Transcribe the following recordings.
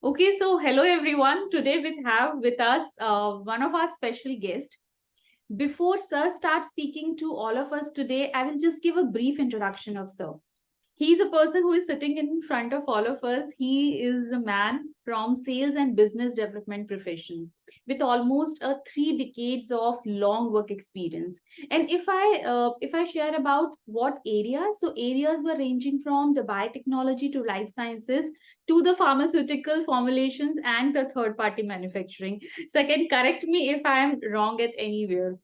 Okay, so hello everyone. Today we have with us one of our special guests. Before Sir starts speaking to all of us today, I will just give a brief introduction of Sir. He's a person who is sitting in front of all of us. He is a man from sales and business development profession with almost a 3 decades of long work experience. And if I share about what areas, so areas were ranging from the biotechnology to life sciences to the pharmaceutical formulations and the third party manufacturing. Second, correct me if I am wrong at anywhere.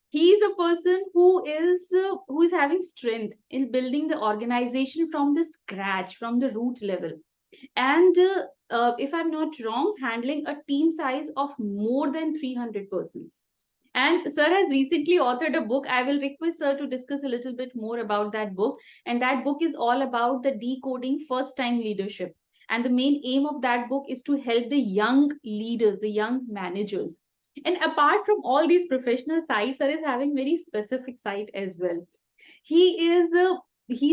He is a person who is having strength in building the organization from the scratch, from the root level, and if I'm not wrong, handling a team size of more than 300 persons. And Sir has recently authored a book. I will request Sir to discuss a little bit more about that book. And that book is all about the decoding first time leadership. And the main aim of that book is to help the young leaders, the young managers. And apart from all these professional sides, Sir is having very specific side as well. He's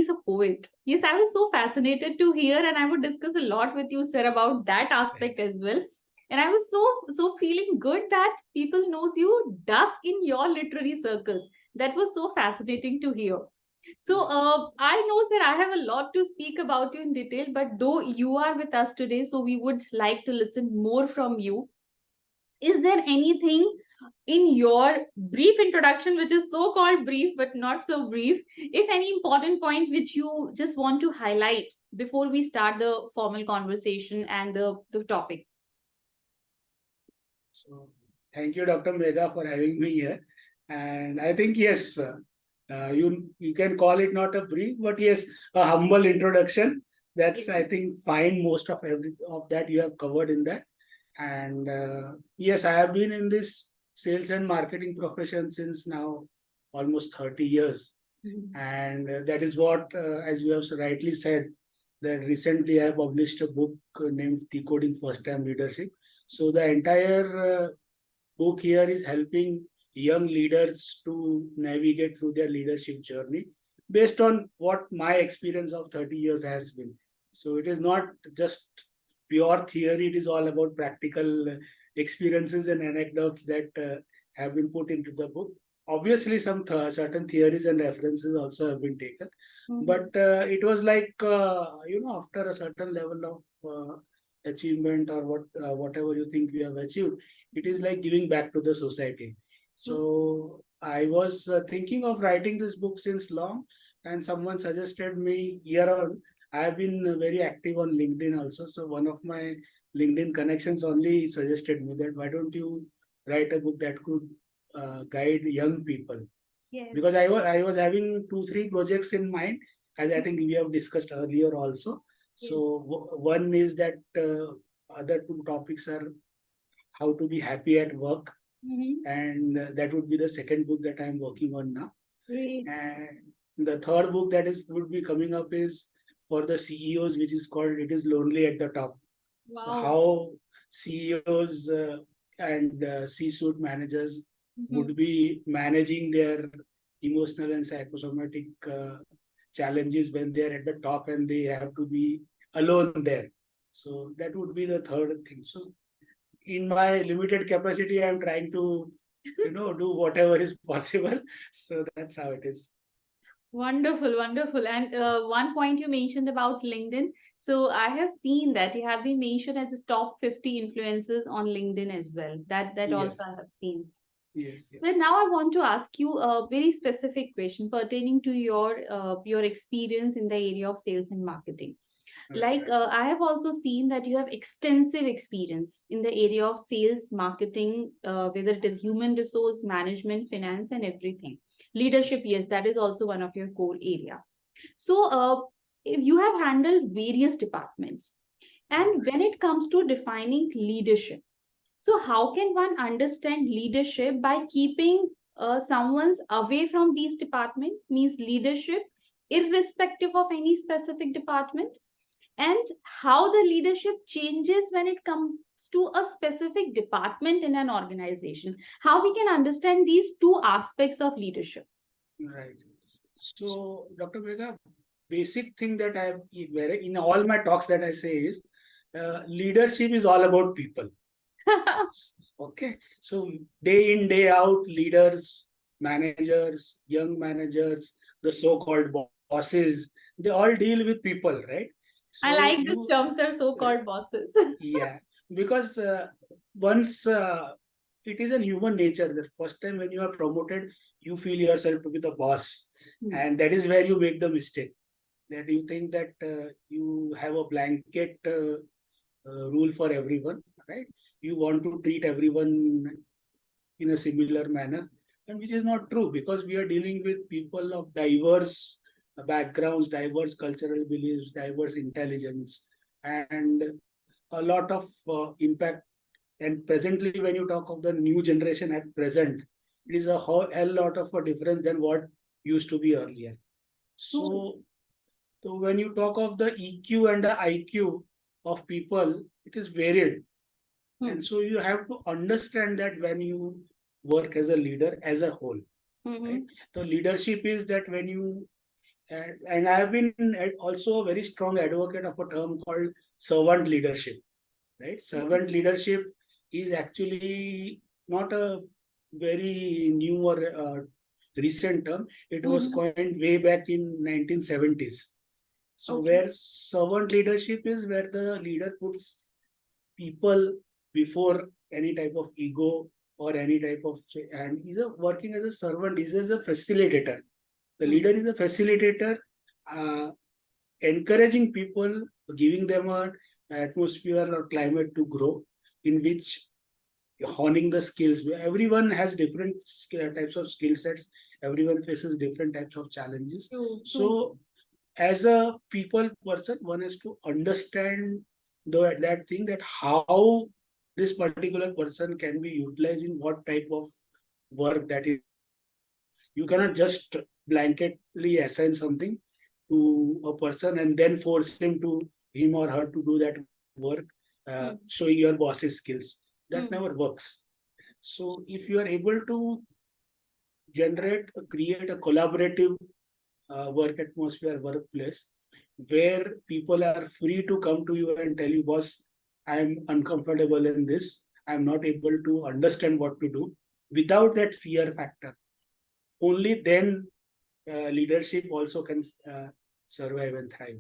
a poet. Yes, I was so fascinated to hear, and I would discuss a lot with you, sir, about that aspect as well. And I was so feeling good that people knows you thus in your literary circles. That was so fascinating to hear. So I know, sir, I have a lot to speak about you in detail, but though you are with us today, so we would like to listen more from you. Is there anything in your brief introduction, which is so called brief but not so brief, if any important point which you just want to highlight before we start the formal conversation and the topic? So, thank you, Dr. Megha, for having me here. And I think, yes, you can call it not a brief, but yes, a humble introduction. That's, I think, fine. Most of every of that you have covered in that. And yes, I have been in this sales and marketing profession since now almost 30 years. Mhm. And that is what, as you have rightly said, that recently I published a book named Decoding First Time Leadership. So the entire book here is helping young leaders to navigate through their leadership journey based on what my experience of 30 years has been. So it is not just pure theory, it is all about practical experiences and anecdotes that have been put into the book. Obviously, some certain theories and references also have been taken, but it was like, after a certain level of achievement or whatever you think you have achieved, it is like giving back to the society. So I was thinking of writing this book since long, and someone suggested me year on. I have been very active on LinkedIn also. So one of my LinkedIn connections only suggested me that why don't you write a book that could guide young people, Yes. because I was having 2 3 projects in mind, as I think we have discussed earlier also. Yes. So one is that other two topics are how to be happy at work, and that would be the second book that I am working on now. Great. And the third book that is would be coming up is for the CEOs, which is called "It Is Lonely at the Top." So Wow. how CEOs and C-suite managers would be managing their emotional and psychosomatic challenges when they are at the top and they have to be alone there. So that would be the third thing. So in my limited capacity, I'm trying to, do whatever is possible. So that's how it is. Wonderful, wonderful. And one point you mentioned about LinkedIn. So I have seen that you have been mentioned as a top 50 influencers on LinkedIn as well. That also Yes, I have seen. yes, Well, yes. now I want to ask you a very specific question pertaining to your experience in the area of sales and marketing. Right, Like I have also seen that you have extensive experience in the area of sales, marketing, whether it is human resource management, finance, and everything. Leadership, yes, that is also one of your core area. So, if you have handled various departments, and when it comes to defining leadership, so how can one understand leadership by keeping someone's away from these departments? Means leadership irrespective of any specific department, and how the leadership changes when it comes to a specific department in an organization. How we can understand these two aspects of leadership. right. So, Dr. Megha, basic thing that I have in all my talks that I say is leadership is all about people. Okay, so day in, day out, leaders, managers, young managers, the so-called bosses, they all deal with people, right? I So like this you, term, sir, so-called bosses. yeah, because once it is in human nature that first time when you are promoted, you feel yourself to be the boss, and that is where you make the mistake. That you think that you have a blanket rule for everyone, right? You want to treat everyone in a similar manner, and which is not true because we are dealing with people of diverse backgrounds, diverse cultural beliefs, diverse intelligence, and a lot of impact. And presently, when you talk of the new generation at present, it is a hell lot of a difference than what used to be earlier. True. So when you talk of the EQ and the IQ of people, it is varied. And so you have to understand that when you work as a leader as a whole, right? So leadership is that when you, and I have been also a very strong advocate of a term called servant leadership, right? Servant leadership is actually not a very new or recent term. It was coined way back in 1970s. So Okay. where servant leadership is where the leader puts people before any type of ego or any type of, and he's working as a servant, he's as a facilitator. The leader is a facilitator, uh, encouraging people, giving them a atmosphere or climate to grow, in which honing the skills. Everyone has different types of skill sets. Everyone faces different types of challenges. True. So as a people person, one has to understand that thing, that how this particular person can be utilized in what type of work that is. You cannot just blanketly assign something to a person and then force him or her to do that work, showing your boss's skills. That never works. So if you are able to create a collaborative work atmosphere, workplace, where people are free to come to you and tell you, boss, I'm uncomfortable in this. I'm not able to understand what to do, without that fear factor. Only then leadership also can survive and thrive.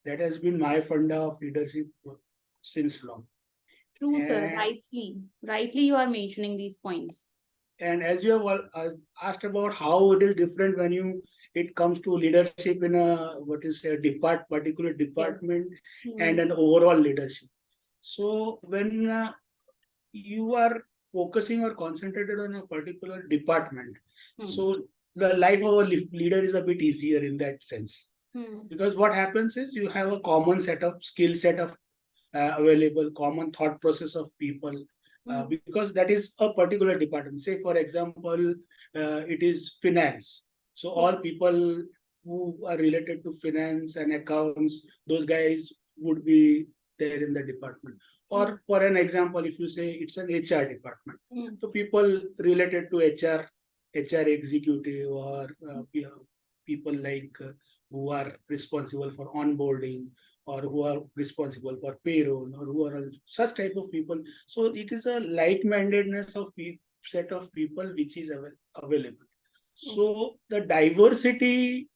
That has been my funda of leadership since long. True, sir. And, Rightly, you are mentioning these points. and as you have asked about how it is different when it comes to leadership in a what is a particular department and an overall leadership. So when you are focusing or concentrated on a particular department, so the life of a leader is a bit easier in that sense, because what happens is you have a common set of skill set of available, common thought process of people, because that is a particular department. Say, for example, it is finance. So all people who are related to finance and accounts, those guys would be there in the department. Or for an example, if you say it's an HR department, so people related to HR executive, or people like who are responsible for onboarding, or who are responsible for payroll, or who are such type of people. So it is a like-mindedness of set of people which is available. So the diversity,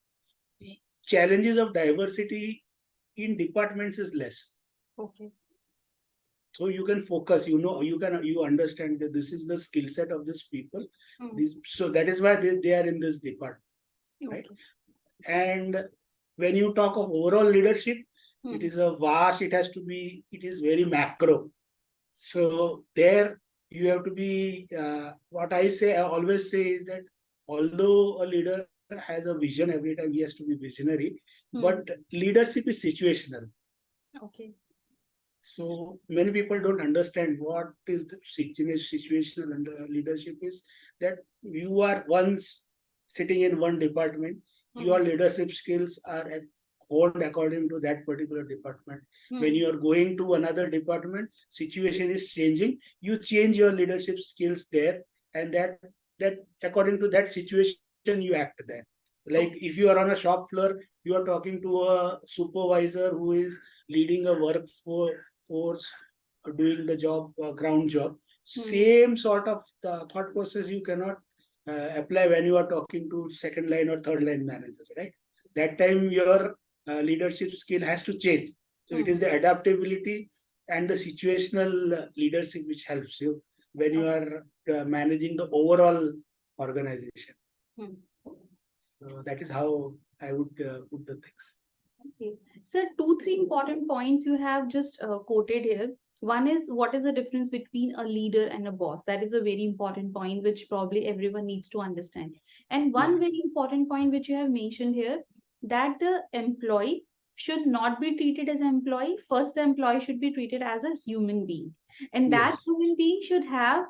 challenges of diversity in departments is less. Okay. So you can focus, you understand that this is the skill set of these people. So that is why they are in this department, right? And when you talk of overall leadership, it is a vast, it is very macro. So there you have to be, what I always say is that although a leader has a vision, every time he has to be visionary, but leadership is situational. Okay. So many people don't understand what is the situational and leadership is, that you are once sitting in one department, your leadership skills are honed according to that particular department. When you are going to another department, situation is changing, you change your leadership skills there, and that according to that situation you act there. Like if you are on a shop floor, you are talking to a supervisor who is leading a force doing the job, ground job. Same sort of thought process you cannot apply when you are talking to second line or third line managers, right? That time your leadership skill has to change. So it is the adaptability and the situational leadership which helps you when you are managing the overall organization. So that is how I would put the things. Okay. Sir, two, three important points you have just quoted here. One is what is the difference between a leader and a boss? That is a very important point, which probably everyone needs to understand. And one very important point which you have mentioned here, that the employee should not be treated as an employee. First, the employee should be treated as a human being. And that Yes. human being should have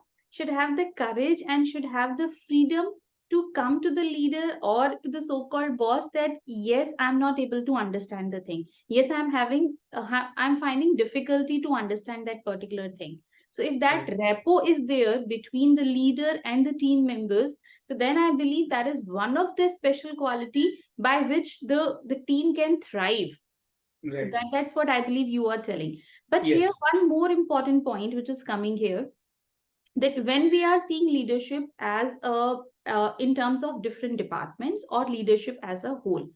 the courage and should have the freedom to come to the leader or to the so-called boss that yes, I'm not able to understand the thing, yes, I'm finding difficulty to understand that particular thing. So if that rapport is there between the leader and the team members, so then I believe that is one of the special quality by which the team can thrive. Right. That's what I believe you are telling. But here Yes. one more important point which is coming here, that when we are seeing leadership as a in terms of different departments or leadership as a whole,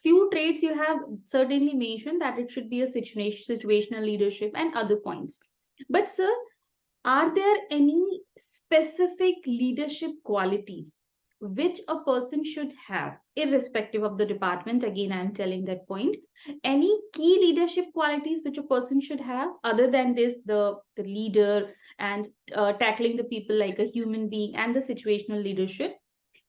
few traits you have certainly mentioned that it should be a situational leadership and other points. But sir, are there any specific leadership qualities which a person should have, irrespective of the department? Again, I'm telling that point. Any key leadership qualities which a person should have, other than this, the leader and tackling the people like a human being and the situational leadership?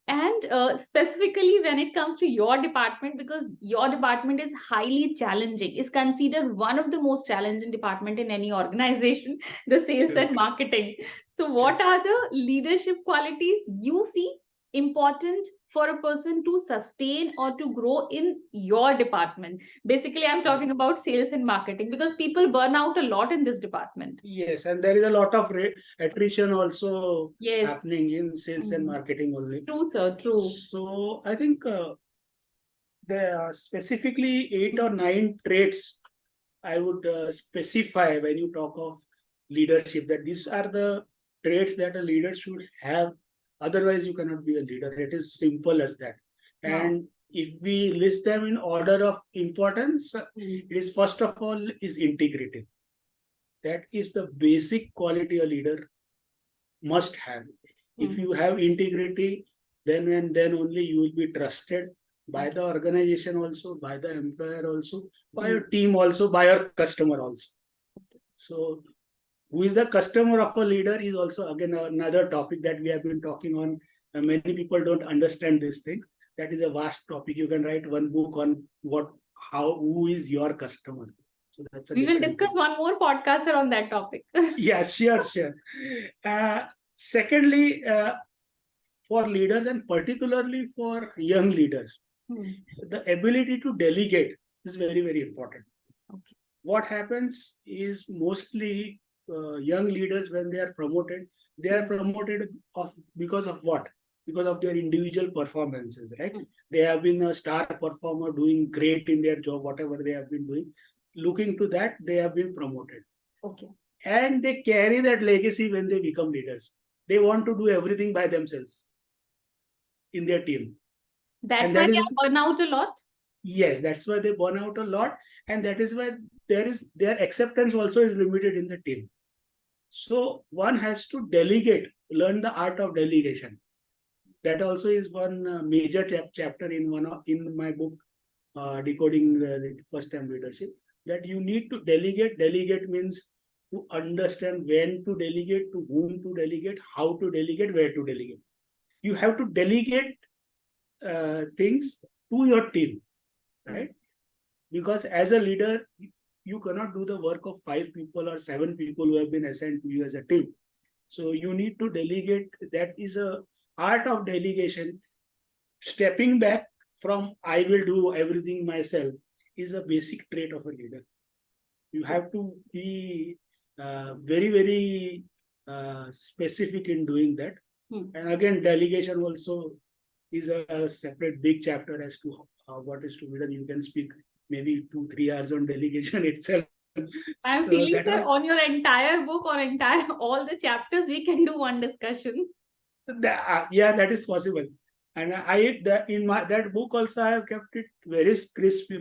And specifically when it comes to your department, because your department is highly challenging, is considered one of the most challenging department in any organization, the sales and marketing. So what are the leadership qualities you see important for a person to sustain or to grow in your department? Basically, I'm talking about sales and marketing, because people burn out a lot in this department. Yes, and there is a lot of attrition also Yes. happening in sales and marketing only. True, sir. True. So I think there are specifically 8 or 9 traits I would specify when you talk of leadership, that these are the traits that a leader should have. Otherwise, you cannot be a leader. It is simple as that. Wow. And if we list them in order of importance, it is first of all is integrity. That is the basic quality a leader must have. If you have integrity, then and then only you will be trusted by the organization also, by the employer also, by your team also, by your customer also. So who is the customer of a leader is also again another topic that we have been talking on. Many people don't understand these things. That is a vast topic. You can write one book on who is your customer. So that's we will discuss one more podcast on that topic. Yeah, sure. Secondly, for leaders and particularly for young leaders, the ability to delegate is very, very important. Okay. What happens is mostly young leaders, when they are promoted because of what? Because of their individual performances, right? They have been a star performer, doing great in their job, whatever they have been doing. Looking to that, they have been promoted. Okay. And they carry that legacy when they become leaders. They want to do everything by themselves in their team. That's why they burn out a lot? Yes, that's why they burn out a lot. And that is why their acceptance also is limited in the team. So one has to delegate, learn the art of delegation. That also is one major chapter in my book, Decoding the First Time Leadership, that you need to delegate. Delegate means to understand when to delegate, to whom to delegate, how to delegate, where to delegate. You have to delegate things to your team, right? Because as a leader, you cannot do the work of 5 people or 7 people who have been assigned to you as a team. So you need to delegate. That is a art of delegation. Stepping back from I will do everything myself is a basic trait of a leader. You have to be very, very specific in doing that. And again, delegation also is a separate big chapter as to what is to be done. You can speak maybe 2-3 hours on delegation itself. I'm So feeling, that sir, was on your entire book or entire all the chapters, we can do one discussion. yeah, that is possible. And I that in my that book also I have kept it very crisp,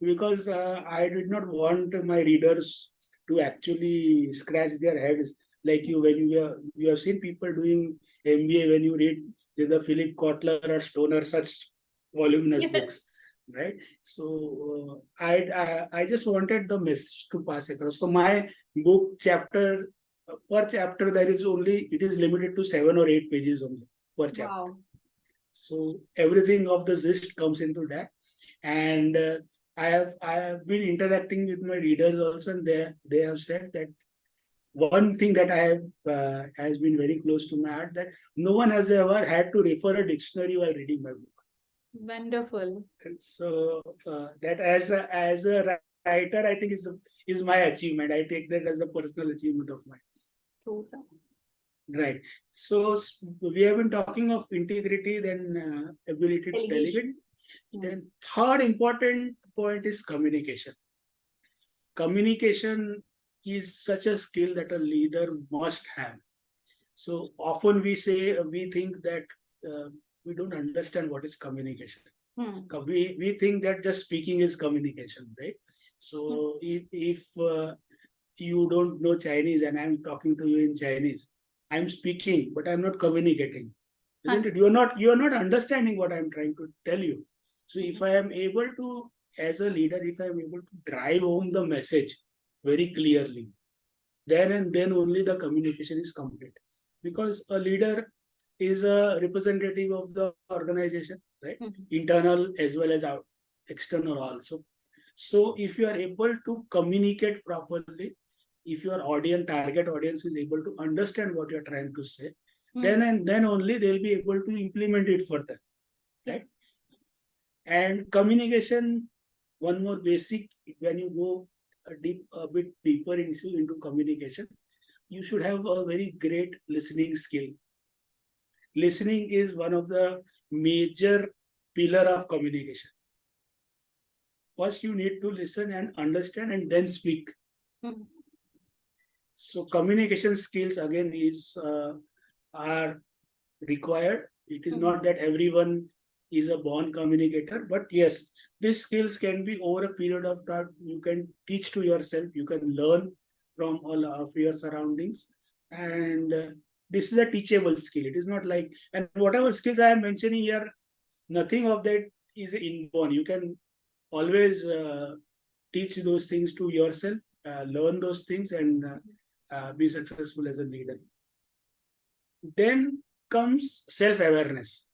because I did not want my readers to actually scratch their heads like you when you have seen people doing MBA when you read the Philip Kotler or Stoner such voluminous Yes. books, right? So I just wanted the message to pass across. So my book chapter per chapter there is only it is limited to 7 or 8 pages only per chapter. Wow. So everything of the gist comes into that, and I have been interacting with my readers also, and they have said that one thing that I have has been very close to my heart, that no one has ever had to refer a dictionary while reading my book. Wonderful. And so that as a writer, I think is my achievement. I take that as a personal achievement of mine. True, sir. Right. So we have been talking of integrity, then ability to delegate. Delegation. Then third important point is communication. Communication is such a skill that a leader must have. So often we think that we don't understand what is communication. We think that just speaking is communication, right? So if you don't know Chinese and I'm talking to you in Chinese, I'm speaking, but I'm not communicating. Isn't it? You are not understanding what I'm trying to tell you. So if I am able to, as a leader, if I am able to drive home the message very clearly, then and then only the communication is complete. Because a leader is a representative of the organization, right? Internal as well as out, external also. So if you are able to communicate properly, if your target audience is able to understand what you're trying to say, then and then only they'll be able to implement it further, right? And communication, one more basic, when you go a bit deeper into communication, you should have a very great listening skill. Listening is one of the major pillar of communication. First, you need to listen and understand and then speak. So communication skills again are required. It is not that everyone is a born communicator, but yes, these skills can be over a period of time. You can teach to yourself. You can learn from all of your surroundings, and this is a teachable skill. It is not like, and whatever skills I am mentioning here, nothing of that is inborn. You can always teach those things to yourself, learn those things, and be successful as a leader. Then comes self-awareness.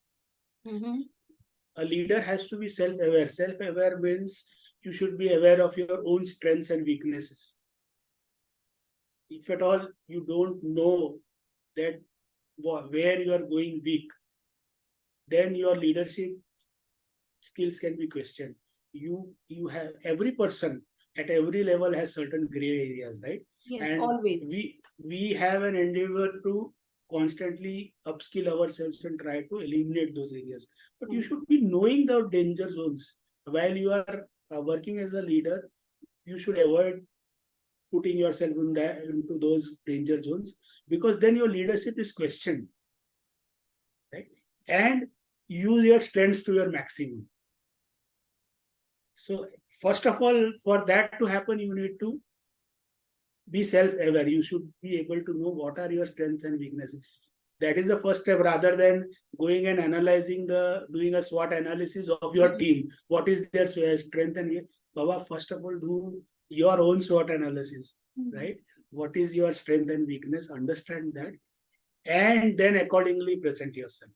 A leader has to be self-aware. Self-aware means you should be aware of your own strengths and weaknesses. If at all you don't know that where you are going weak, then your leadership skills can be questioned. You have, every person at every level has certain gray areas, right? Yes, and always. we have an endeavor to constantly upskill ourselves and try to eliminate those areas. But you should be knowing the danger zones while you are working as a leader. You should avoid putting yourself into those danger zones, because then your leadership is questioned, right? And use your strengths to your maximum. So first of all, for that to happen, you need to be self-aware. You should be able to know what are your strengths and weaknesses. That is the first step, rather than going and doing a SWOT analysis of your team. What is their strength and weakness? Baba, first of all, do your own SWOT analysis, right? What is your strength and weakness? Understand that, and then accordingly present yourself.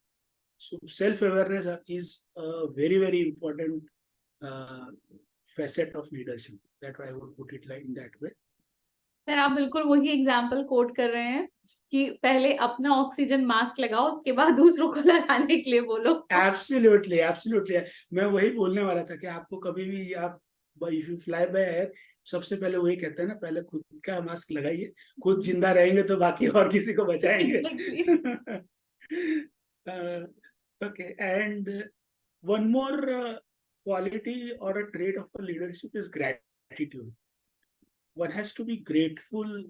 So self-awareness is a very, very important facet of leadership. That I would put it like in that way. Sir आप बिल्कुल वही example coat कर रहे हैं कि पहले अपना oxygen mask लगाओ, उसके बाद दूसरों को लगाने के लिए बोलो. Absolutely, absolutely. मैं वही बोलने वाला था कि आपको कभी भी आप if you fly by air, सबसे पहले वही कहते हैं ना, पहले खुद का मास्क लगाइए, खुद जिंदा रहेंगे तो बाकी और किसी को बचाएंगे. Okay, and one more quality or a trait of a leadership is gratitude. one has to be grateful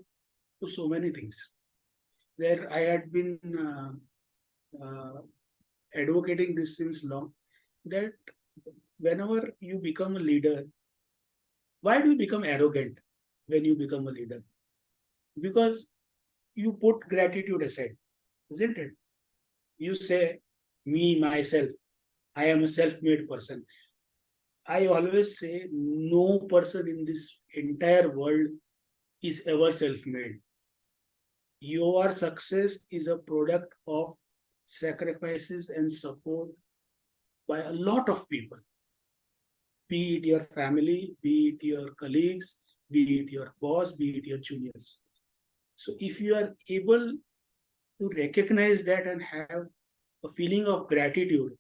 to so many things. Where I had been advocating this since long, that whenever you become a leader, why do you become arrogant when you become a leader? Because you put gratitude aside, isn't it? You say, me, myself, I am a self made person. I always say, no person in this entire world is ever self made. Your success is a product of sacrifices and support by a lot of people, be it your family, be it your colleagues, be it your boss, be it your juniors. So if you are able to recognize that and have a feeling of gratitude,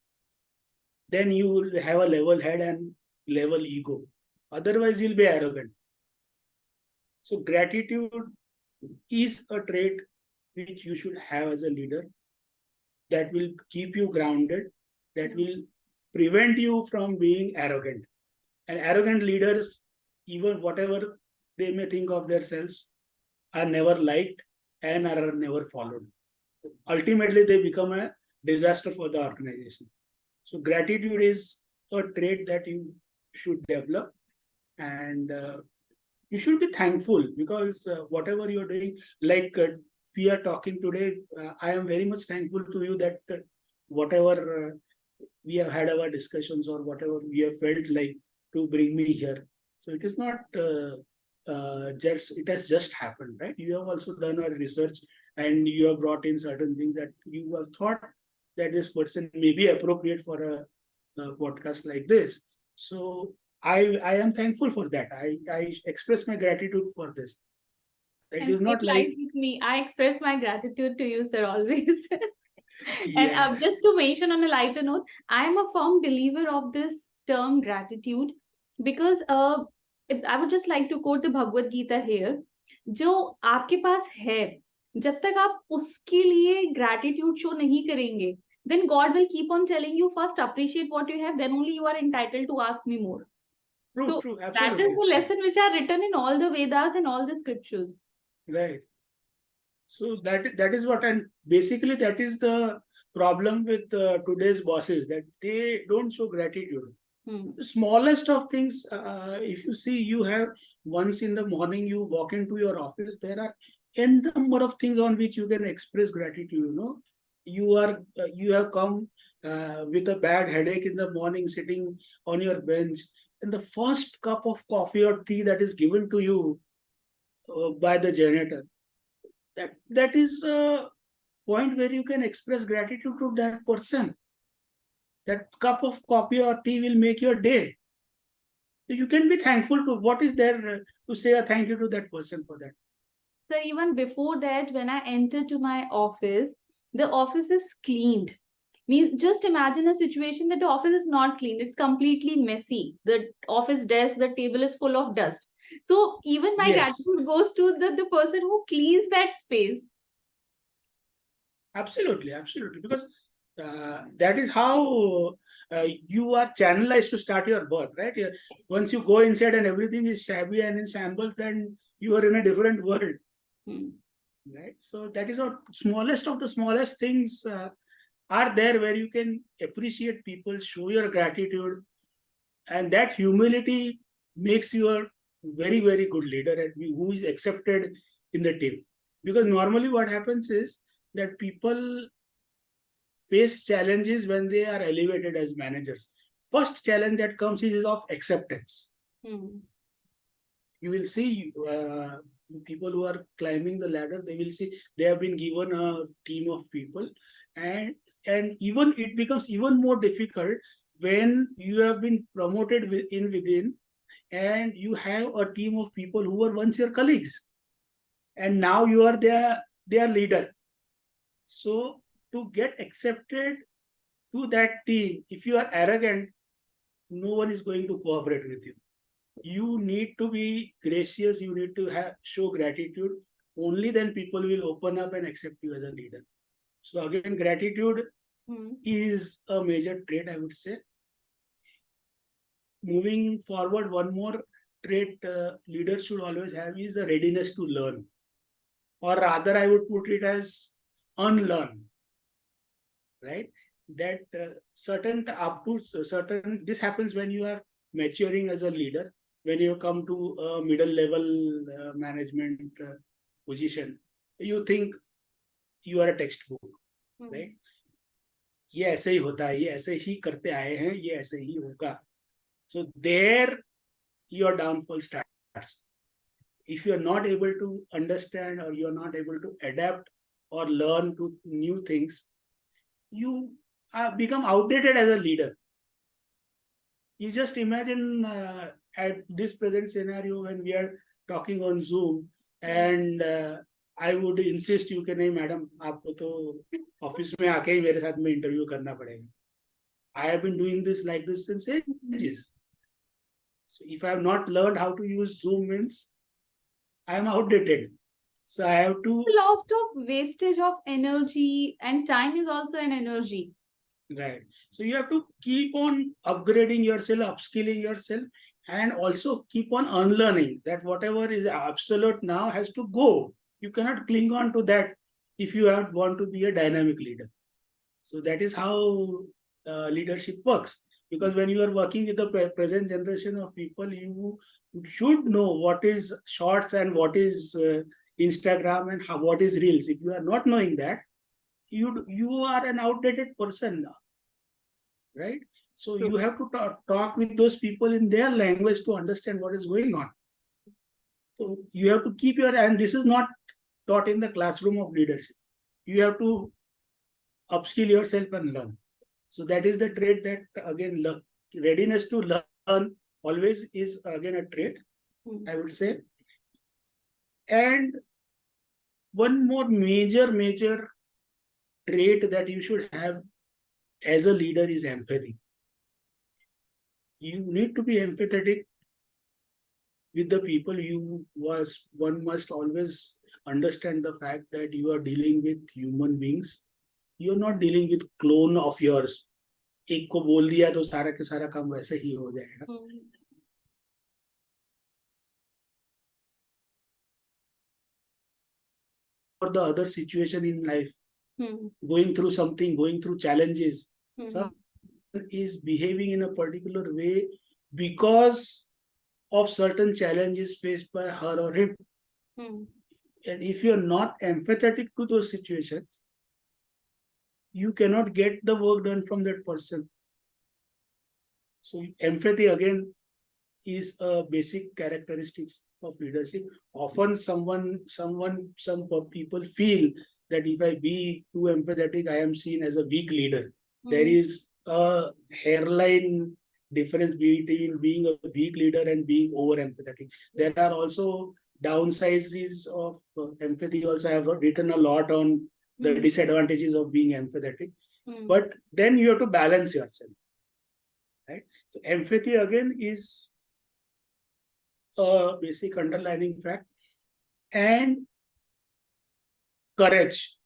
then you will have a level head and level ego. Otherwise, you'll be arrogant. So gratitude is a trait which you should have as a leader, that will keep you grounded, that will prevent you from being arrogant. And arrogant leaders, even whatever they may think of themselves, are never liked and are never followed. Ultimately, they become a disaster for the organization. So, gratitude is a trait that you should develop, and you should be thankful, because whatever you're doing, like we are talking today, I am very much thankful to you that whatever we have had our discussions, or whatever we have felt like to bring me here. So it is not just, it has just happened, right? You have also done a research, and you have brought in certain things that you have thought that this person may be appropriate for a podcast like this. So I am thankful for that. I express my gratitude for this. It And is it not lies like, with me. I express my gratitude to you, sir, always. And yeah, just to mention on a lighter note, I am a firm believer of this term gratitude, because I would just like to quote the Bhagavad Gita here. जो आपके पास है, जब तक आप उसके लिए gratitude show नहीं करेंगे, then God will keep on telling you, first appreciate what you have, then only you are entitled to ask me more. true, So true, that is absolutely, the lesson which are written in all the Vedas and all the scriptures. right. So that is what, and basically that is the problem with today's bosses, that they don't show gratitude. Hmm. The smallest of things, if you see, you have, once in the morning you walk into your office, there are n number of things on which you can express gratitude. You have come with a bad headache in the morning, sitting on your bench, and the first cup of coffee or tea that is given to you by the janitor, that is a point where you can express gratitude to that person. That cup of coffee or tea will make your day. You can be thankful to, what is there to say a thank you to that person for that. So even before that, when I enter to my office, the office is cleaned. Means just imagine a situation that the office is not clean. It's completely messy. The office desk, the table is full of dust. So even my Yes, gratitude goes to the person who cleans that space. absolutely, absolutely, because that is how you are channelized to start your work, right? Once you go inside and everything is shabby and in shambles, then you are in a different world, Hmm. right? So that is what, smallest of the smallest things are there where you can appreciate people, show your gratitude, and that humility makes you a very, very good leader, and who is accepted in the team. Because normally what happens is that people face challenges when they are elevated as managers. First challenge that comes is of acceptance. Hmm. You will see people who are climbing the ladder, they will see they have been given a team of people, and even it becomes even more difficult when you have been promoted within, and you have a team of people who were once your colleagues, and now you are their leader. So to get accepted to that team, if you are arrogant, no one is going to cooperate with you. You need to be gracious, you need to show gratitude. Only then people will open up and accept you as a leader. So again, gratitude Hmm. is a major trait, I would say. Moving forward, one more trait leaders should always have is a readiness to learn, or rather I would put it as unlearn, right? That certain up to certain, this happens when you are maturing as a leader, when you come to a middle level management position, you think you are a textbook, right? ये ऐसे ही होता है, ये ऐसे ही करते आए हैं, ये ऐसे ही होगा. So there your downfall starts. If you are not able to understand, or you are not able to adapt or learn to new things, you become outdated as a leader. You just imagine at this present scenario when we are talking on Zoom, and I would insist you कि नहीं madam आपको तो office में आके ही मेरे साथ में interview करना पड़ेगा. I have been doing this like this since ages. So if I have not learned how to use Zoom, means I am outdated. So I have to. A lot of wastage of energy, and time is also an energy. Right. So you have to keep on upgrading yourself, upskilling yourself, and also keep on unlearning that whatever is absolute now has to go. You cannot cling on to that if you want to be a dynamic leader. So that is how leadership works. Because when you are working with the present generation of people, you should know what is shorts and what is Instagram and what is reels. If you are not knowing that, you are an outdated person now, right? So you have to talk with those people in their language to understand what is going on. So you have to keep and this is not taught in the classroom of leadership. You have to upskill yourself and learn. So that is the trait that, again, readiness to learn always is again a trait, I would say. And one more major trait that you should have as a leader is empathy. You need to be empathetic with the people. One must always understand the fact that you are dealing with human beings. You're not dealing with clone of yours. एक को बोल दिया तो सारा के सारा काम वैसे ही हो जाएगा. For the other situation in life, going through something, going through challenges, someone is behaving in a particular way because of certain challenges faced by her or him. And if you're not empathetic to those situations, you cannot get the work done from that person. So empathy again is a basic characteristics of leadership. Often some people feel that if I be too empathetic, I am seen as a weak leader. There is a hairline difference between being a weak leader and being over empathetic. There are also downsides of empathy. Also, I have written a lot on the disadvantages of being empathetic. But then you have to balance yourself, right? So empathy again is a basic underlining fact. And courage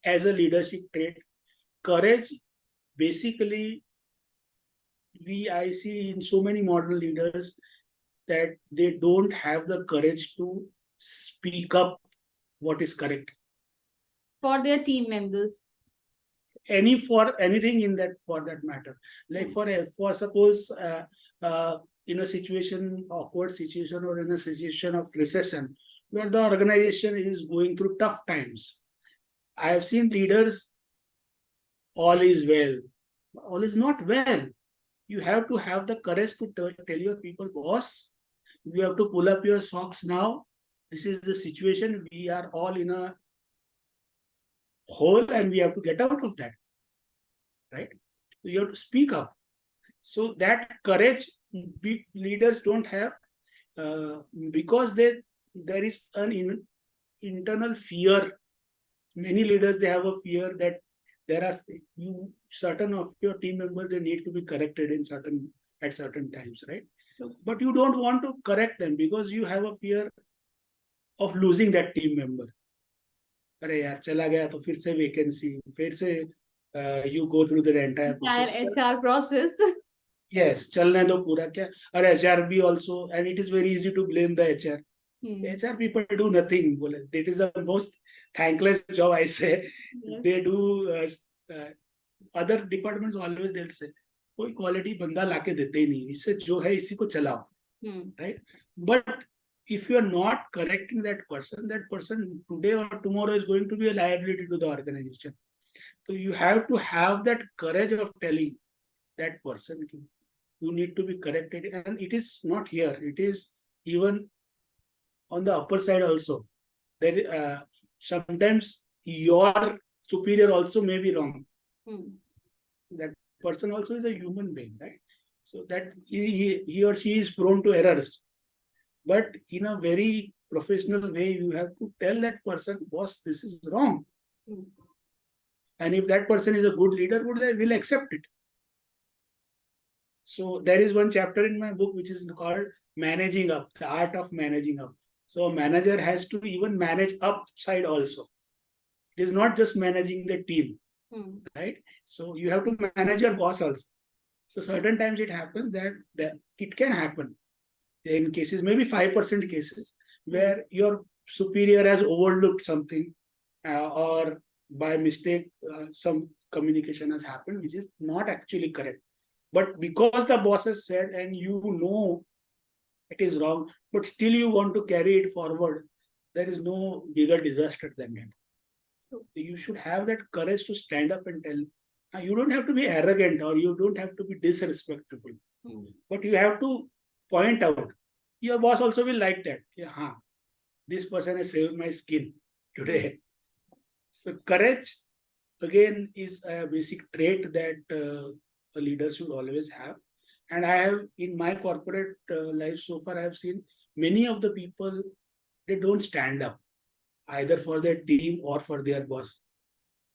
as a leadership trait. Courage, basically, I see in so many modern leaders that they don't have the courage to speak up what is correct for their team members. For anything in that, for that matter, like for suppose in a situation, awkward situation, or in a situation of recession where the organization is going through tough times, I have seen leaders, all is well. All is not well. You have to have the courage to tell your people, boss, you have to pull up your socks now. This is the situation. We are all in a hole and we have to get out of that, right? So you have to speak up. So that courage leaders don't have because there is an internal fear. Many leaders, they have a fear that there are certain of your team members, they need to be corrected at certain times, right? But you don't want to correct them because you have a fear of losing that team member. अरे यार चला गया तो फिर से vacancy, फिर से you go through the entire process. HR process. Yes, chalne do pura kya. Or HR be also, and it is very easy to blame the HR. HR people do nothing. Bole. That is the most thankless job, I say. Yes. They do. Other departments always they'll say, कोई quality बंदा लाके देते ही नहीं, इससे जो है इसी को चलाओ, right? But if you are not correcting that person today or tomorrow is going to be a liability to the organization. So you have to have that courage of telling that person you need to be corrected, and it is not here. It is even on the upper side also. There, sometimes your superior also may be wrong. That person also is a human being, right? So that he or she is prone to errors. But in a very professional way, you have to tell that person, boss, this is wrong. And if that person is a good leader, will accept it. So there is one chapter in my book which is called Managing Up, the art of managing up. So a manager has to even manage upside also. It is not just managing the team, right? So you have to manage your boss also. So certain times it happens that it can happen in cases, maybe 5% cases, where your superior has overlooked something or by mistake some communication has happened which is not actually correct. But because the boss has said and you know it is wrong, but still you want to carry it forward, there is no bigger disaster than that. So you should have that courage to stand up and tell. You don't have to be arrogant or you don't have to be disrespectful, but you have to point out. Your boss also will like that. Yeah, this person has saved my skin today. So courage again is a basic trait that a leader should always have. And I have in my corporate life so far, I have seen many of the people, they don't stand up either for their team or for their boss.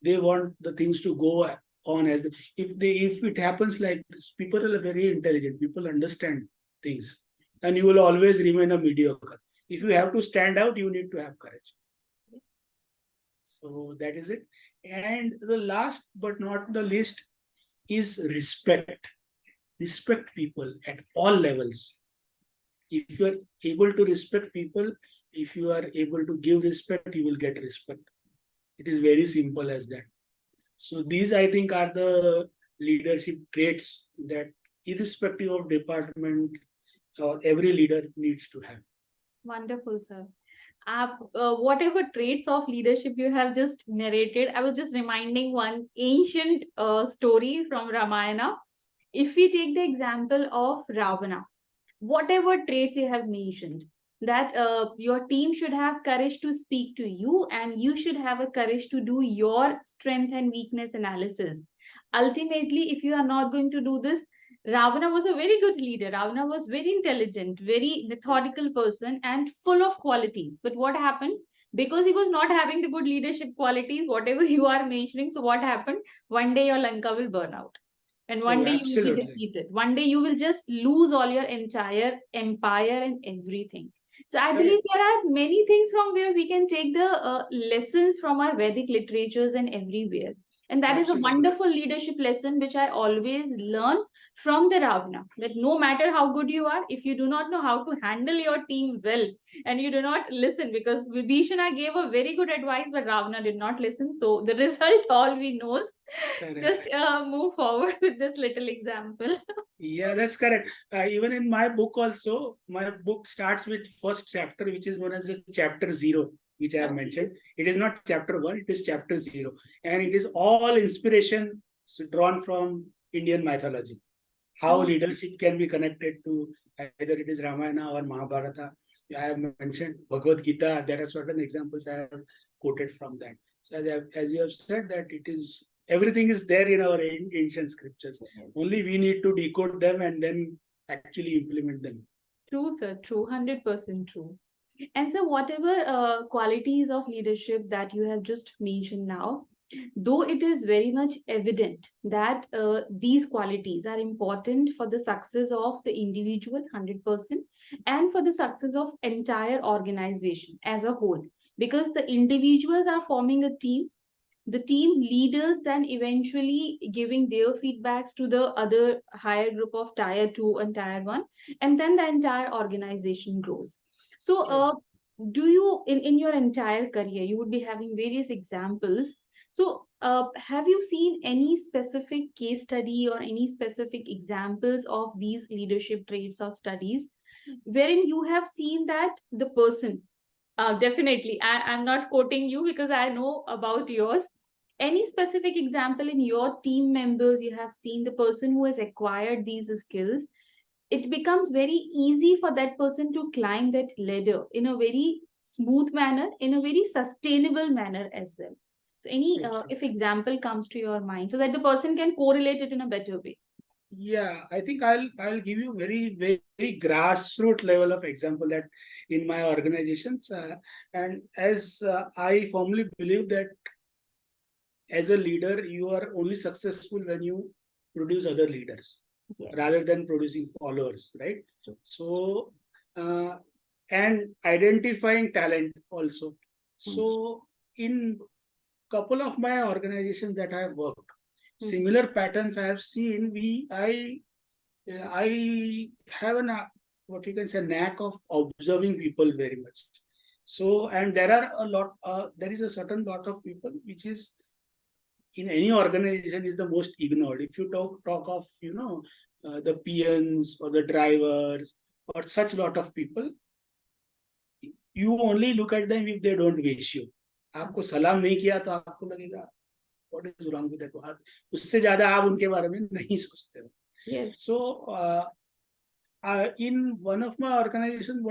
They want the things to go on as if it happens like this. People are very intelligent. People understand things, and you will always remain a mediocre. If you have to stand out, you need to have courage. So that is it. And the last but not the least is respect. Respect people at all levels. If you are able to respect people, if you are able to give respect, you will get respect. It is very simple as that. So these, I think, are the leadership traits that irrespective of department or every leader needs to have. Wonderful, sir. Whatever traits of leadership you have just narrated, I was just reminding one ancient story from Ramayana. If we take the example of Ravana, whatever traits you have mentioned, that your team should have courage to speak to you and you should have a courage to do your strength and weakness analysis. Ultimately, if you are not going to do this, Ravana was a very good leader. Ravana was very intelligent, very methodical person and full of qualities. But what happened? Because he was not having the good leadership qualities, whatever you are mentioning, so what happened? One day your Lanka will burn out. And one Oh, day you will be absolutely. defeated. One day you will just lose all your entire empire and everything. So I believe Correct. there are many things from where we can take the lessons from our Vedic literatures and everywhere. And that is a Absolutely. wonderful leadership lesson which I always learn from the Ravana. That no matter how good you are, if you do not know how to handle your team well and you do not listen, because Vibhishana gave a very good advice, but Ravana did not listen. So the result all we know is just Correct. move forward with this little example. Yeah, that's correct. Even in my book also, my book starts with first chapter, which is known as the chapter 0, which I have mentioned. It is not chapter 1, it is chapter 0. And it is all inspiration drawn from Indian mythology. How Oh, leadership can be connected to either it is Ramayana or Mahabharata. I have mentioned Bhagavad Gita. There are certain examples I have quoted from that. So as you have said that it is everything is there in our ancient scriptures. Only we need to decode them and then actually implement them. true, sir. True. 100% true. And so, whatever qualities of leadership that you have just mentioned now, though it is very much evident that these qualities are important for the success of the individual 100% and for the success of entire organization as a whole, because the individuals are forming a team the team leaders then eventually giving their feedbacks to the other higher group of tier 2 and tier 1, and then the entire organization grows. So do you, in your entire career, you would be having various examples. So have you seen any specific case study or any specific examples of these leadership traits or studies wherein you have seen that the person, definitely. I'm not quoting you because I know about yours. Any specific example in your team members you have seen the person who has acquired these skills, it becomes very easy for that person to climb that ladder in a very smooth manner, in a very sustainable manner as well. So, any Sure, sure. if example comes to your mind, so that the person can correlate it in a better way. Yeah, I think I'll give you very grassroots level of example that in my organizations, and as I firmly believe that as a leader you are only successful when you produce other leaders Yes. rather than producing followers, right? So uh, and identifying talent also. So in couple of my organizations that I have worked, similar patterns I have seen. I have an what you can say knack of observing people very much. So and there are a lot. There is a certain lot of people which is in any organization is the most ignored. If you talk of the peons or the drivers or such lot of people, you only look at them if they don't wish you. आपको सलाम नहीं किया तो आपको लगेगा what is wrong with that. उससे ज्यादा आप उनके बारे में नहीं सोचते हो. Yes. So in one of my organizations,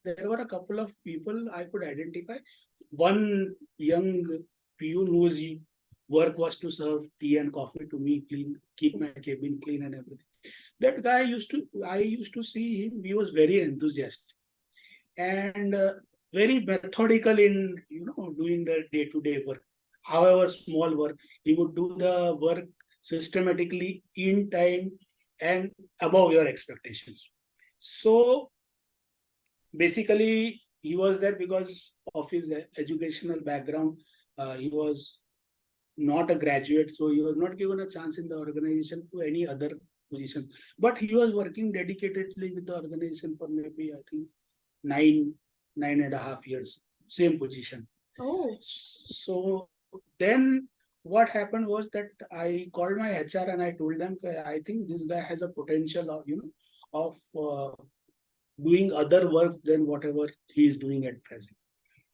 there were a couple of people I could identify. One young peon whose work was to serve tea and coffee to me, keep my cabin clean and everything. That guy I used to see him. He was very enthusiastic and very methodical in doing the day-to-day work. However small work, he would do the work systematically in time and above your expectations. So basically, he was there because of his educational background. He was not a graduate, so he was not given a chance in the organization to any other position. But he was working dedicatedly with the organization for maybe, I think, 9.5 years, same position. Oh. So then what happened was that I called my HR and I told them, I think this guy has a potential of doing other work than whatever he is doing at present.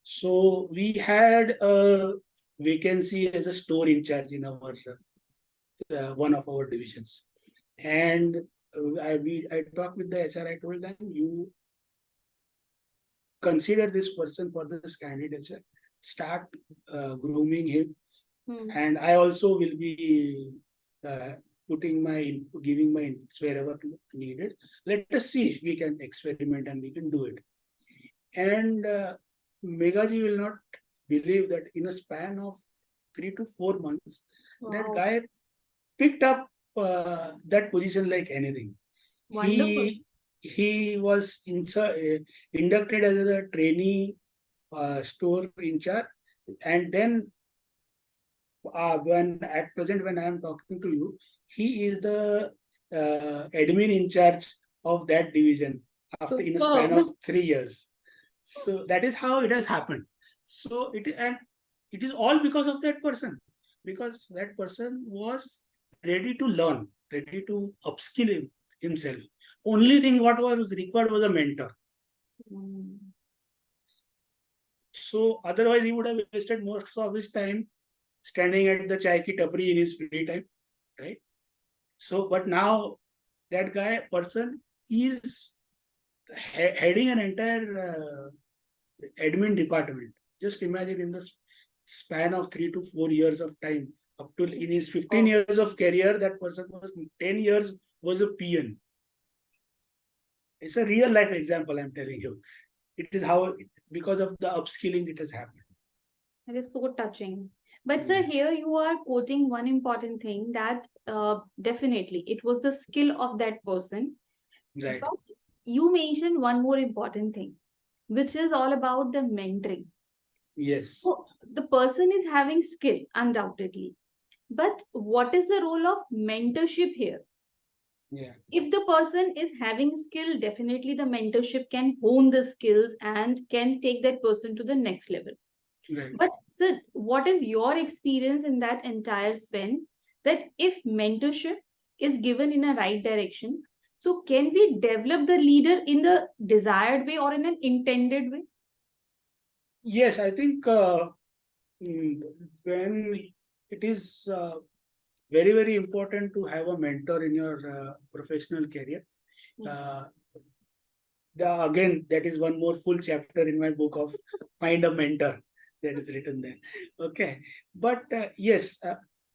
So we had a vacancy as a store in charge in our one of our divisions, and I talked with the HR. I told them, you consider this person for this candidature, start grooming him, and I also will be giving my inputs wherever needed. Let us see if we can experiment and we can do it. And Meghaji will not believe that in a span of 3 to 4 months, that guy picked up that position like anything. Wonderful. He was inducted as a trainee store in charge, and then when I am talking to you, he is the admin in charge of that division after in a span of 3 years. So that is how it has happened. So it is all because of that person, because that person was ready to learn, ready to upskill himself. Only thing what was required was a mentor. So otherwise he would have wasted most of his time standing at the chai ki tapri in his free time, right? So, but now that person is heading an entire admin department. Just imagine in the span of 3 to 4 years of time, up to in his 15 years of career, that person was 10 years was a peon. It's a real life example I'm telling you. It is how, because of the upskilling, it has happened. It is so touching. But sir, here you are quoting one important thing that definitely it was the skill of that person. Right. But you mentioned one more important thing, which is all about the mentoring. Yes. So the person is having skill, undoubtedly. But what is the role of mentorship here? Yeah. If the person is having skill, definitely the mentorship can hone the skills and can take that person to the next level. Right. But sir, what is your experience in that entire span? That if mentorship is given in a right direction, so can we develop the leader in the desired way or in an intended way? Yes, I think mm, when it is very, very important to have a mentor in your professional career. Hmm. Uh, again, that is one more full chapter in my book of Find a Mentor that is written there. Okay. But yes,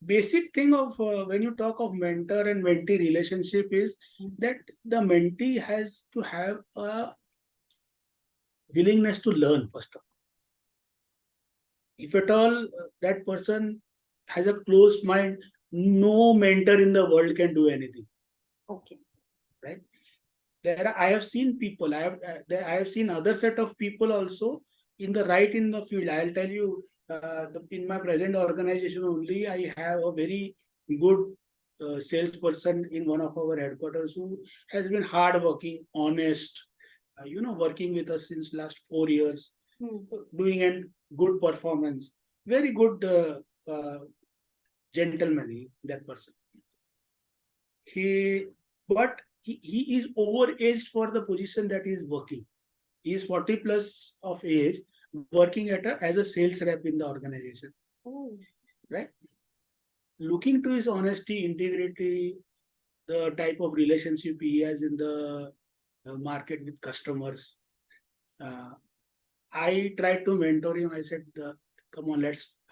basic thing of when you talk of mentor and mentee relationship is that the mentee has to have a willingness to learn first of all. If at all that person has a closed mind, no mentor in the world can do anything, Okay. right? I have seen people. I have seen other set of people also in the field. I'll tell you, in my present organization only, I have a very good salesperson in one of our headquarters who has been hardworking, honest, working with us since last 4 years, Hmm. doing a good performance. Very good gentleman, that person. He, but he is overaged for the position that he is working. He is 40 plus of age, working as a sales rep in the organization, Oh. right? Looking to his honesty, integrity, the type of relationship he has in the market with customers. Uh, I tried to mentor him. I said, "Come on,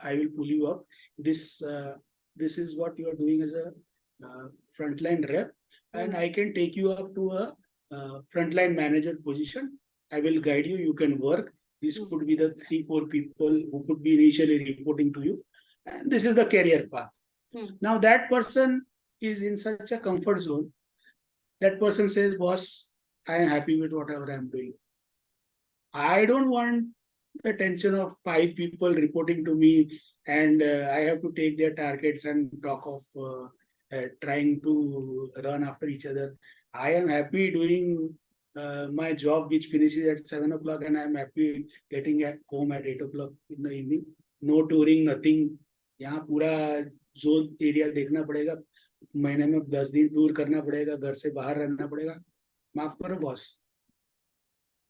I will pull you up. This, this is what you are doing as a frontline rep, and Hmm. I can take you up to a frontline manager position. I will guide you. You can work. This Hmm. could be the 3, 4 people who could be initially reporting to you, and this is the career path." Hmm. Now that person is in such a comfort zone. That person says, "Boss, I am happy with whatever I am doing. I don't want the tension of 5 people reporting to me, and I have to take their targets and talk of trying to run after each other. I am happy doing my job, which finishes at 7 o'clock, and I am happy getting home at 8 o'clock in the evening. No touring, nothing. यहाँ पूरा zone area देखना पड़ेगा, महीने में 10 दिन tour करना पड़ेगा, घर से बाहर रहना पड़ेगा, माफ करो boss."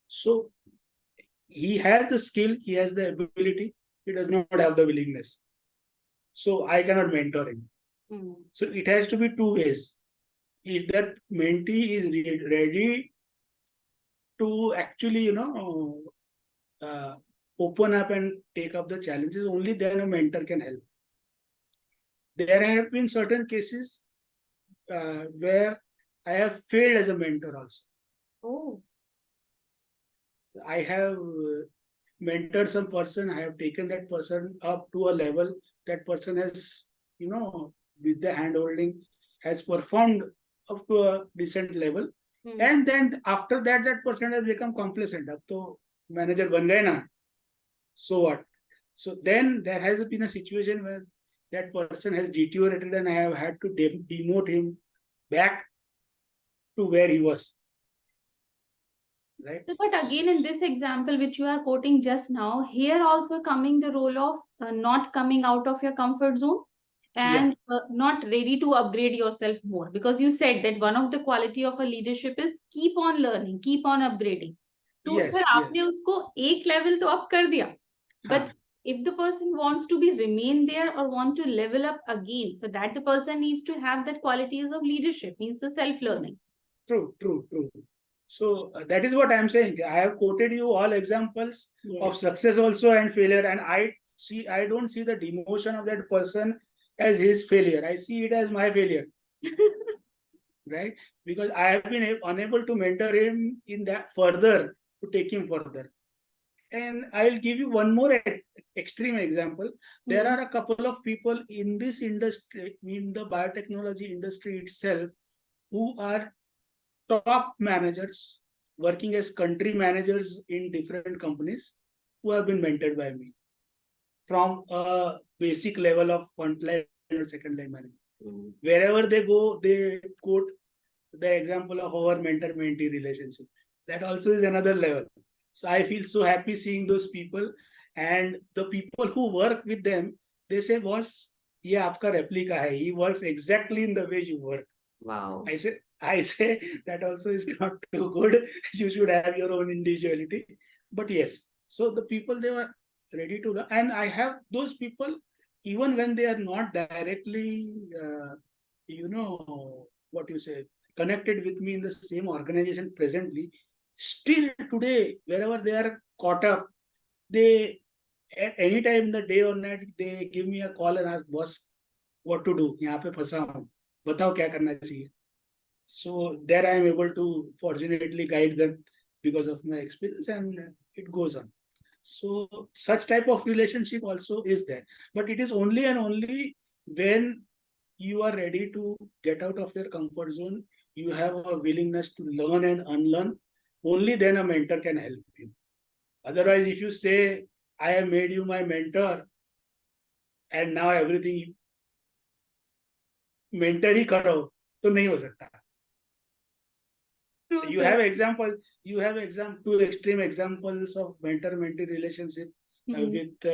So he has the skill, he has the ability, he does not have the willingness. So I cannot mentor him. Hmm. So it has to be two ways. If that mentee is ready to actually, uh, open up and take up the challenges, only then a mentor can help. There have been certain cases where I have failed as a mentor also. Oh. I have mentored some person, I have taken that person up to a level, that person has, with the hand holding, has performed up to a decent level. Hmm. And then after that, that person has become complacent. Ab to manager ban gaye na, so what? So then there has been a situation where that person has deteriorated and I have had to demote him back to where he was, right? So, but again, in this example which you are quoting just now, here also coming the role of not coming out of your comfort zone Yeah. and not ready to upgrade yourself more. Because you said that one of the quality of a leadership is keep on learning, keep on upgrading. तो sir Yes, yes. आपने उसको एक level तो up कर दिया, but हाँ. if the person wants to be remain there or want to level up again, for that the person needs to have that qualities of leadership, means the self learning. True, true, true. So that is what I am saying. I have quoted you all examples of Yes. success also and failure, and I don't see the demotion of that person as his failure. I see it as my failure, right? Because I have been unable to mentor him in that further to take him further. And I'll give you one more extreme example. There Hmm. are a couple of people in this industry, in the biotechnology industry itself, who are top managers working as country managers in different companies who have been mentored by me. from a basic level of frontline or second line management. Wherever they go, they quote the example of our mentor-mentee relationship. That also is another level. So I feel so happy seeing those people, and the people who work with them, they say, boss, ये आपका replica है. He works exactly in the way you work. Wow. I say that also is not too good. You should have your own individuality. But yes, so the people, they were ready to learn. And I have those people, even when they are not directly, what you say, connected with me in the same organization presently, still today, wherever they are caught up, they, at any time in the day or night, they give me a call and ask, boss, what to do? यहाँ पे फंसा हूँ, बताओ क्या करना चाहिए. So there I am able to fortunately guide them because of my experience, and it goes on. So such type of relationship also is there, but it is only and only when you are ready to get out of your comfort zone, you have a willingness to learn and unlearn, only then a mentor can help you. Otherwise, if you say, I have made you my mentor and now everything mentor ही करो, तो नहीं हो सकता. True, You true. have two extreme examples of mentor-mentee relationship with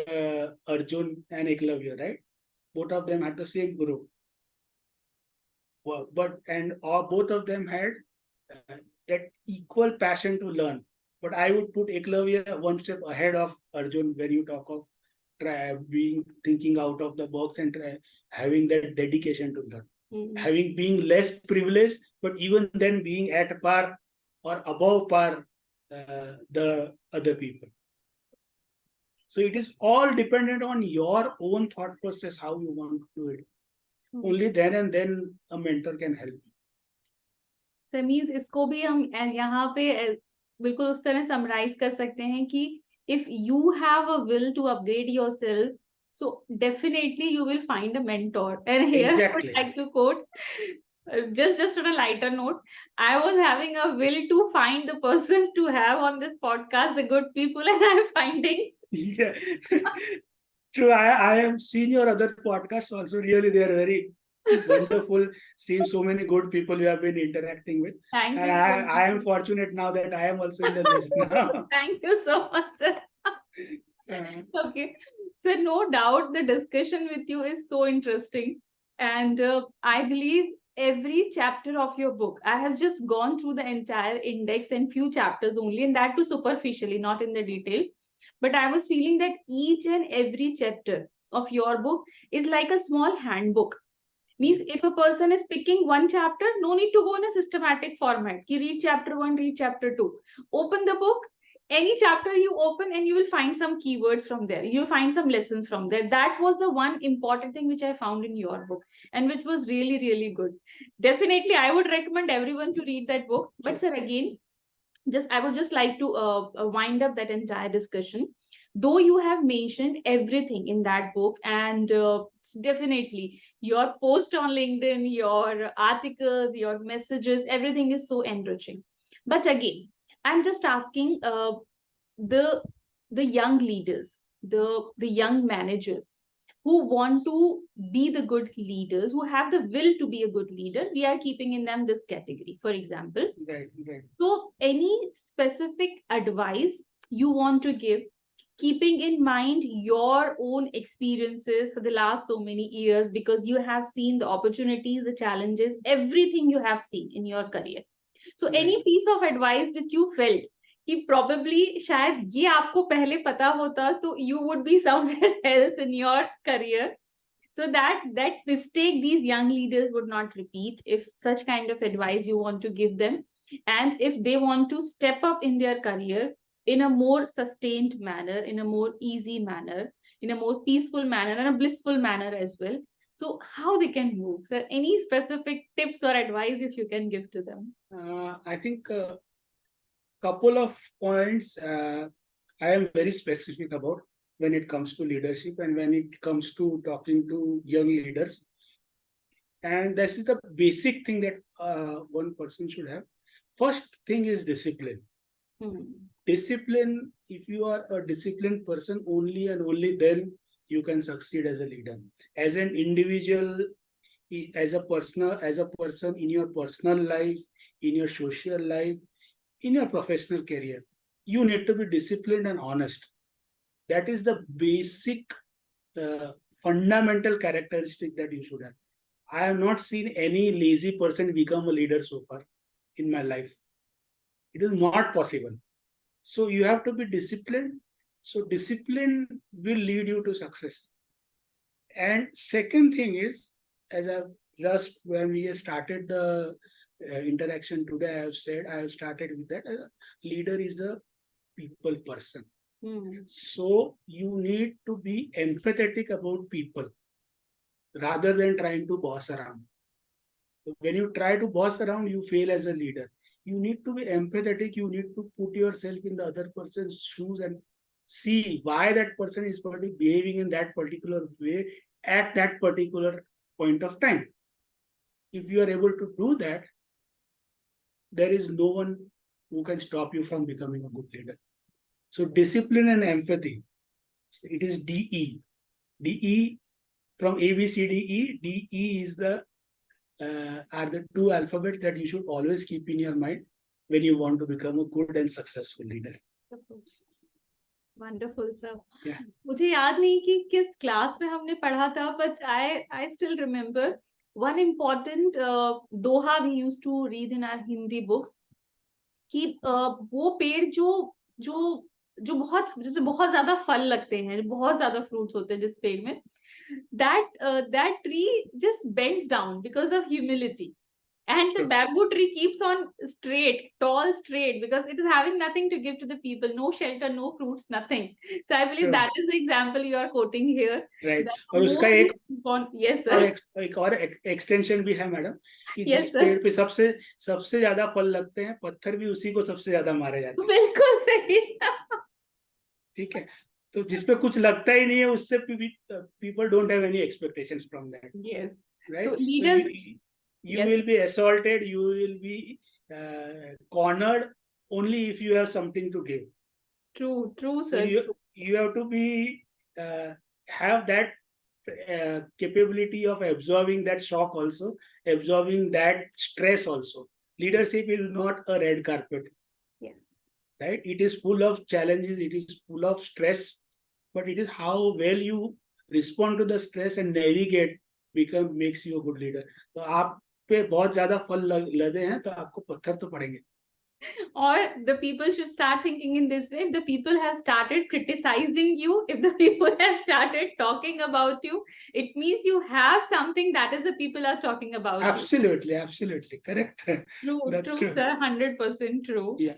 Arjun and Eklavya, right? Both of them had the same guru. Both of them had that equal passion to learn. But I would put Eklavya one step ahead of Arjun when you talk of thinking out of the box and having that dedication to learn. Being less privileged, but even then being at par or above par the other people. So it is all dependent on your own thought process, how you want to do it. Only then and then a mentor can help you. So means इसको भी हम यहाँ पे बिल्कुल उस तरह summarise कर सकते हैं कि if you have a will to upgrade yourself, so definitely you will find a mentor. And here I would Exactly. like to quote, just on a lighter note, I was having a will to find the persons to have on this podcast, the good people, and I'm finding. Yeah. True. I have seen your other podcasts also. Really, they are very wonderful. Seeing so many good people you have been interacting with. Thank And you so much. I am fortunate now that I am also in the list now. Thank you so much, sir. Okay. So no doubt the discussion with you is so interesting. And I believe every chapter of your book, I have just gone through the entire index and few chapters only, and that too superficially, not in the detail. But I was feeling that each and every chapter of your book is like a small handbook. Means if a person is picking one chapter, no need to go in a systematic format. You read chapter 1, read chapter 2. Open the book, any chapter you open and you will find some keywords from there. You'll find some lessons from there. That was the one important thing which I found in your book and which was really, really good. Definitely, I would recommend everyone to read that book. But sir, again, I would just like to wind up that entire discussion. Though you have mentioned everything in that book, and definitely your post on LinkedIn, your articles, your messages, everything is so enriching. But again, I'm just asking the the young leaders, the young managers who want to be the good leaders, who have the will to be a good leader. We are keeping in them this category, for example. Right, right. So, any specific advice you want to give, keeping in mind your own experiences for the last so many years, because you have seen the opportunities, the challenges, everything you have seen in your career. So, any piece of advice which you felt कि probably शायद ये आपको पहले पता होता तो you would be somewhere else in your career, so that mistake these young leaders would not repeat, if such kind of advice you want to give them, and if they want to step up in their career in a more sustained manner, in a more easy manner, in a more peaceful manner, and a blissful manner as well, so how they can move. So any specific tips or advice if you can give to them? I think couple of points I am very specific about when it comes to leadership and when it comes to talking to young leaders. And this is the basic thing that one person should have. First thing is discipline. Discipline, if you are a disciplined person, only and only then you can succeed as a leader. As an individual, as a person in your personal life, in your social life, in your professional career, you need to be disciplined and honest. That is the basic fundamental characteristic that you should have. I have not seen any lazy person become a leader so far in my life. It is not possible. So you have to be disciplined. So discipline will lead you to success. And second thing is, as I've just when we started the interaction today, I have said I have started with that. A leader is a people person. So you need to be empathetic about people rather than trying to boss around. So when you try to boss around, you fail as a leader. You need to be empathetic. You need to put yourself in the other person's shoes and see why that person is behaving in that particular way at that particular point of time. If you are able to do that, there is no one who can stop you from becoming a good leader. So discipline and empathy, it is DE. DE from A, B, C, D, E. DE is are the two alphabets that you should always keep in your mind when you want to become a good and successful leader. Wonderful, sir. Yeah. मुझे याद नहीं कि किस class में हमने पढ़ा था, but I still remember one important doha we used to read in our Hindi books कि वो पेड़ जो बहुत ज्यादा फल लगते हैं, जो बहुत ज्यादा फ्रूट्स होते हैं जिस पेड़ में, that tree just bends down because of humility. And the bamboo tree keeps on tall straight, because it is having nothing to give to the people, no shelter, no fruits, nothing. So I believe that is the example you are quoting here. Right. और उसका yes sir. एक और extension भी है madam कि yes, जिस पेड़ पे सबसे ज्यादा फल लगते हैं, पत्थर भी उसी को सबसे ज्यादा मारे जाते हैं. बिल्कुल सही. ठीक है. तो जिसपे कुछ लगता ही नहीं है, उससे people don't have any expectations from that. Yes. Right. So leaders. You will be assaulted, you will be cornered only if you have something to give. True, sir. So you have to be have that capability of absorbing that shock also, absorbing that stress also. Leadership is not a red carpet. Yes. Right? It is full of challenges, it is full of stress, but it is how well you respond to the stress and navigate makes you a good leader. So आप पे बहुत ज्यादा फल लदे हैं तो आपको पत्थर तो पड़ेंगे. Or the people should start thinking in this way: if the people have started criticizing you, if the people have started talking about you, it means you have something that is the people are talking about. Absolutely, absolutely correct. True, that's true, sir. 100% true. Yeah.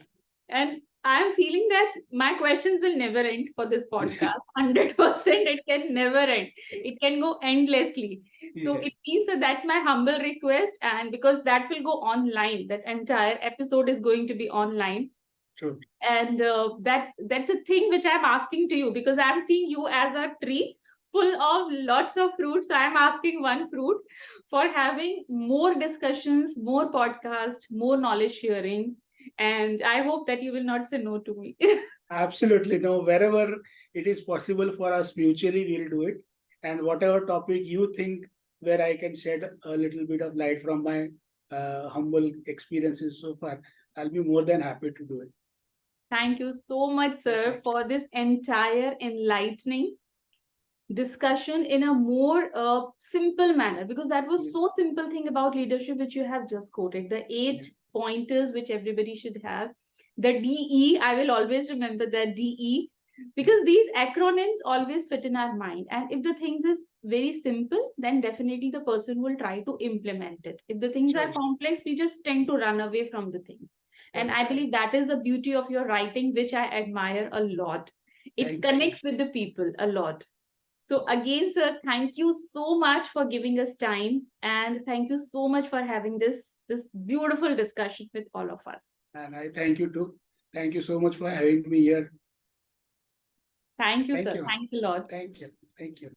And I'm feeling that my questions will never end for this podcast. 100%, it can never end. It can go endlessly. So it means that that's my humble request, and because that will go online, that entire episode is going to be online. True. And that's the thing which I'm asking to you, because I'm seeing you as a tree full of lots of fruits. So I'm asking one fruit for having more discussions, more podcasts, more knowledge sharing. And I hope that you will not say no to me. Absolutely no. Wherever it is possible for us mutually, we'll do it. And whatever topic you think where I can shed a little bit of light from my humble experiences so far, I'll be more than happy to do it. Thank you so much, sir, for this entire enlightening discussion in a more simple manner, because that was so simple thing about leadership which you have just quoted, the 8 pointers which everybody should have. The DE, I will always remember that DE, because these acronyms always fit in our mind, and if the things is very simple, then definitely the person will try to implement it. If the things are complex, we just tend to run away from the things. And I believe that is the beauty of your writing, which I admire a lot. It connects with the people a lot. So again, sir, thank you so much for giving us time, and thank you so much for having this beautiful discussion with all of us. And I thank you too. Thank you so much for having me here. Thank you, sir. Thanks a lot. Thank you. Thank you.